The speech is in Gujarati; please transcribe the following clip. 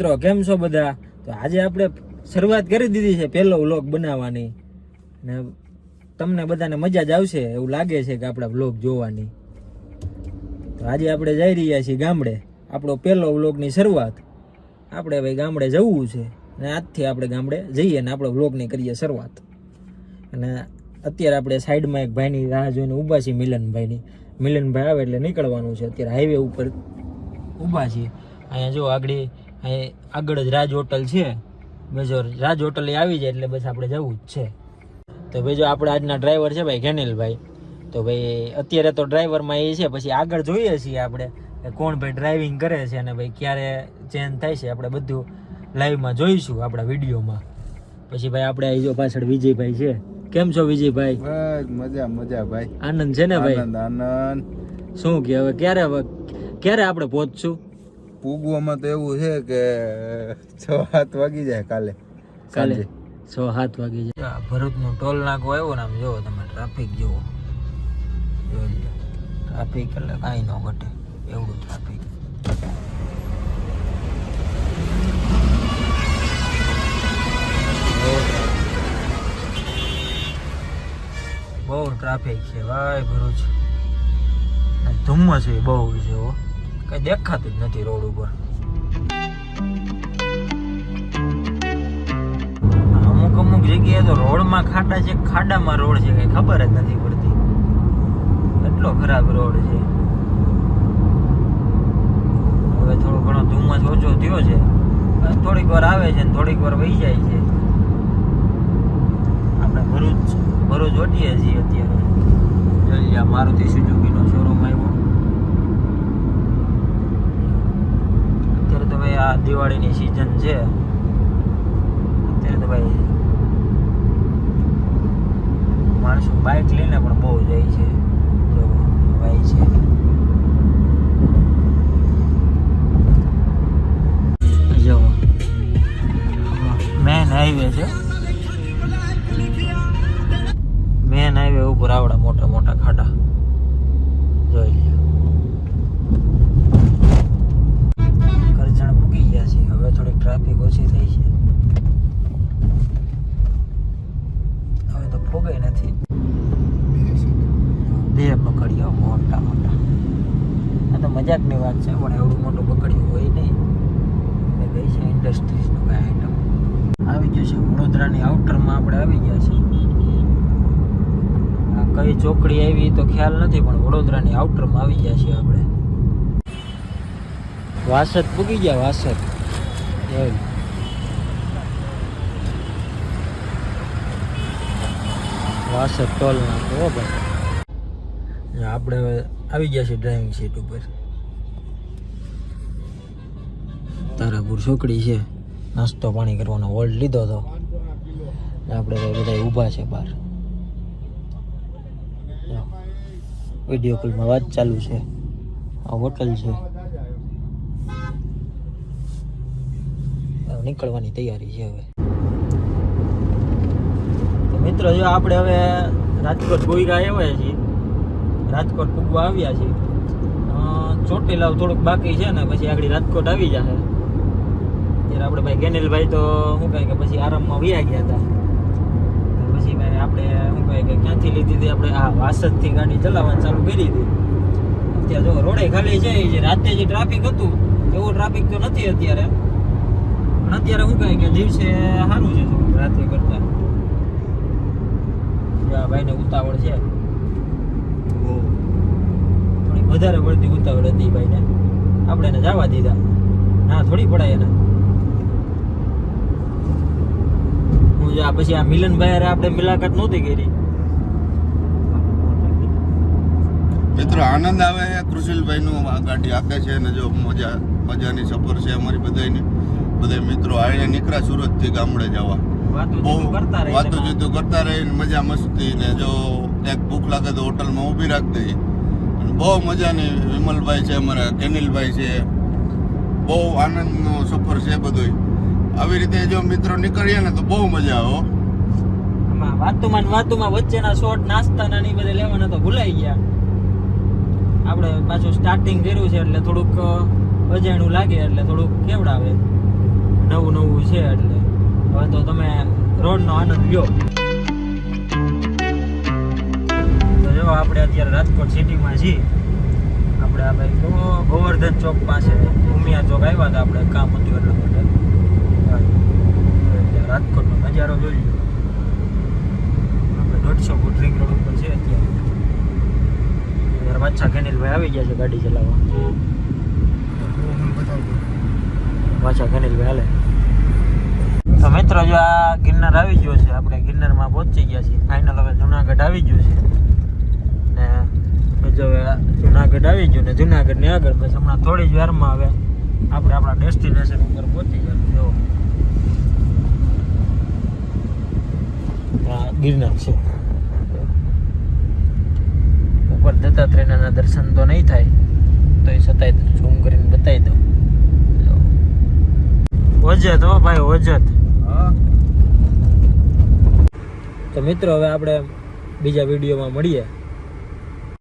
મિત્રો કેમ છો બધા? તો આજે આપણે શરૂઆત કરી દીધી છે પહેલો વ્લોગ બનાવવાની ને તમને બધાને મજા જ આવશે એવું લાગે છે કે આપણા વ્લોગ જોવાની. તો આજે આપણે જઈ રહ્યા છીએ ગામડે, આપણો પહેલો વ્લોગની શરૂઆત. આપણે ભાઈ ગામડે જવું છે ને આજથી આપણે ગામડે જઈએ ને આપણો વ્લોગની કરીએ શરૂઆત. અને અત્યારે આપણે સાઈડમાં એક ભાઈની રાહ જોઈને ઊભા છીએ, મિલનભાઈ આવે એટલે નીકળવાનું છે. અત્યારે હાઈવે ઉપર ઊભા છીએ. અહીંયા જો આગળ જ રાજ હોટલ છે, મેજોર રાજ હોટલ આવી જાય એટલે બસ આપણે જવું જ છે. તો ભાઈ જો આપણે આજના ડ્રાઈવર છે ભાઈ ગેનિલભાઈ. તો ભાઈ અત્યારે તો ડ્રાઈવરમાં એ છે, પછી આગળ જોઈએ છીએ આપણે કોણ ભાઈ ડ્રાઇવિંગ કરે છે અને ભાઈ ક્યારે ચેન્જ થાય છે આપણે બધું લાઈવમાં જોઈશું આપણા વિડીયોમાં. પછી ભાઈ આપણે અહીં જો પાછળ વિજયભાઈ છે. કેમ છો વિજયભાઈ? બસ મજા ભાઈ. આનંદ છે ને ભાઈ? આનંદ. શું કે હવે ક્યારે આપણે પહોંચશું? પૂગવામાં તો એવું છે કે 6-7 વાગી જાય કાલે 6-7 વાગી જાય. ભરૂચનું ટોલ નાકું આવ્યું ને આમ જોવો તમે, ટ્રાફિક જુઓ, ટ્રાફિક એટલે કાંઈ ન ઘટે એવડું ટ્રાફિક. બહુ ટ્રાફિક છે ભાઈ ભરૂચ. ધુમ્મસ બહુ છે, કઈ દેખાતું જ નથી રોડ ઉપર. અમુક જગ્યાએ તો રોડમાં ખાડા છે, ખાડામાં રોડ છે, કઈ ખબર જ નથી પડતી. એટલો ખરાબ રોડ છે. હવે થોડો ઘણો ધુમ્મસ ઓછો થયો છે, થોડીક વાર આવે છે ને થોડીક વાર વહી જાય છે. આપણે ભરૂચ ઓટીએ છીએ અત્યારે. મારુતિ સુઝુકીનો શોરૂમ આવ્યો. અત્યારે તો ભાઈ આ દિવાળીની સિઝન છે, અત્યારે તો ભાઈ માણસો બાઇક લઈને પણ બહુ જાય છે. જો ભાઈ છે જો મેન હાઈવે છે. મેન હાઈવે ઉપર આવડા મોટા મોટા ખાડા જોઈ લો. કરજણ મૂકી ગયા છે, હવે થોડીક ટ્રાફિક ઓછી થઈ છે. હવે તો ફોગાઈ નથી. બે પકડ્યો મોટા આ તો મજાકની વાત છે, પણ એવડું મોટું પકડ્યું હોય નહીં. ગઈ છે ઇન્ડસ્ટ્રીઝનું કઈ આઈટમ આવી ગયું છે. વડોદરાની આઉટરમાં આપણે આવી ગયા છીએ. કઈ ચોકડી આવી તો ખ્યાલ નથી, પણ વડોદરાની આઉટરમાં આવી ગયા છીએ આપણે. વાસદ પૂગી ગયા. વાસદ ટોલ નાખો ભાઈ. આપણે હવે આવી ગયા છીએ ડ્રાઇવિંગ સીટ ઉપર. તારાપુર ચોકડી છે. નાસ્તો પાણી કરવાનો હોલ્ડ લીધો હતો. આપણે બધા ઊભા છે બહાર. વિડીયો કોલમાં વાત ચાલુ છે. આ હોટલ છે. નીકળવાની તૈયારી છે હવે. તો મિત્રો જો આપણે હવે રાજકોટ ગોઈરા આવ્યા છીએ. રાજકોટ પૂગવા આવ્યા છીએ. ચોટીલા થોડુંક બાકી છે ને પછી આગળ રાજકોટ આવી જશે. ત્યારે આપણે ભાઈ ગેનિલભાઈ તો શું કહે કે પછી આરામમાં વયા ગયા હતા. પછી ભાઈ આપણે શું કહે કે ક્યાંથી લીધી હતી આપણે? આ વાસદથી ગાડી ચલાવવાની ચાલુ કરી હતી. અત્યારે જો રોડે ખાલી છે. જે રાતે જે ટ્રાફિક હતું એવું ટ્રાફિક તો નથી અત્યારે. પણ અત્યારે શું કહે કે દિવસે સારું છે થોડુંક રાતે કરતા. ભાઈને ઉતાવળ છે, થોડીક વધારે પડતી ઉતાવળ હતી ભાઈને. આપણે એને જવા દીધા. ના થોડી પડાય એને. પછી આ મિલનભાઈ આપણે મુલાકાત નહોતી કરી. મિત્રો આનંદ આવે કૃષિલભાઈ નું આ ગાડી આપે છે ને જો મજાની સફર છે અમારી બધાની. બધા મિત્રો આવીને નીકળ્યા સુરત થી ગામડે જવા. વાતો કરતા રહીને મજા મસ્તી ને જો એક ભૂખ લાગે તો હોટલમાં ઊભી રાખી દઈએ. બહુ મજાની વિમલભાઈ છે, અમારા કેનિલભાઈ છે. બહુ આનંદનો સફર છે બધું. આવી રીતે જો મિત્રો નીકળીએ ને તો બહુ મજા આવે. વાતુમાં વચ્ચેના શોર્ટ નાસ્તાના ની બધે લેવાના તો ભૂલાઈ ગયા. આપણે પાછું સ્ટાર્ટિંગ કર્યું છે એટલે થોડુંક અજાણું લાગે એટલે થોડુંક કેવડાવે. એવું છે. એટલે હવે તો તમે રોડનો આનંદ લ્યો. તો જો આપણે અત્યારે રાજકોટ સિટીમાં છીએ. આપણે આ ભાઈ ગોવર્ધન ચોક પાસે ઉમિયા ચોક આવ્યા હતા, આપણે કામ હતું એટલા માટે. રાજકોટનો નજારો જોઈ લો. આપણે 150 ફૂટ રિંગ રોડ ઉપર છે અત્યારે. પાછા ગણેશભાઈ આવી ગયા છે ગાડી ચલાવવા. પાછા ગણેશભાઈ હાલે. તો મિત્રો જો આ ગિરનાર આવી ગયો છે. આપણે ગિરનારમાં પહોંચી ગયા છીએ. ફાઇનલ હવે જુનાગઢ આવી ગયું છે. ને જો હવે જુનાગઢ આવી ગયું ને જુનાગઢની આગળ બસ હમણાં થોડી જ વારમાં હવે આપણે આપણા ડેસ્ટિનેશન ઉપર પહોંચી ગયા. જો ગિરનાર છે. ઉપર દત્તાત્રેયના દર્શન તો નહીં થાય, તો એ છતાંય ઝૂમ કરીને બતાવી દઉં. વજત હો ભાઈ, વજત. તો મિત્રો હવે આપણે બીજા વિડીયોમાં મળીએ.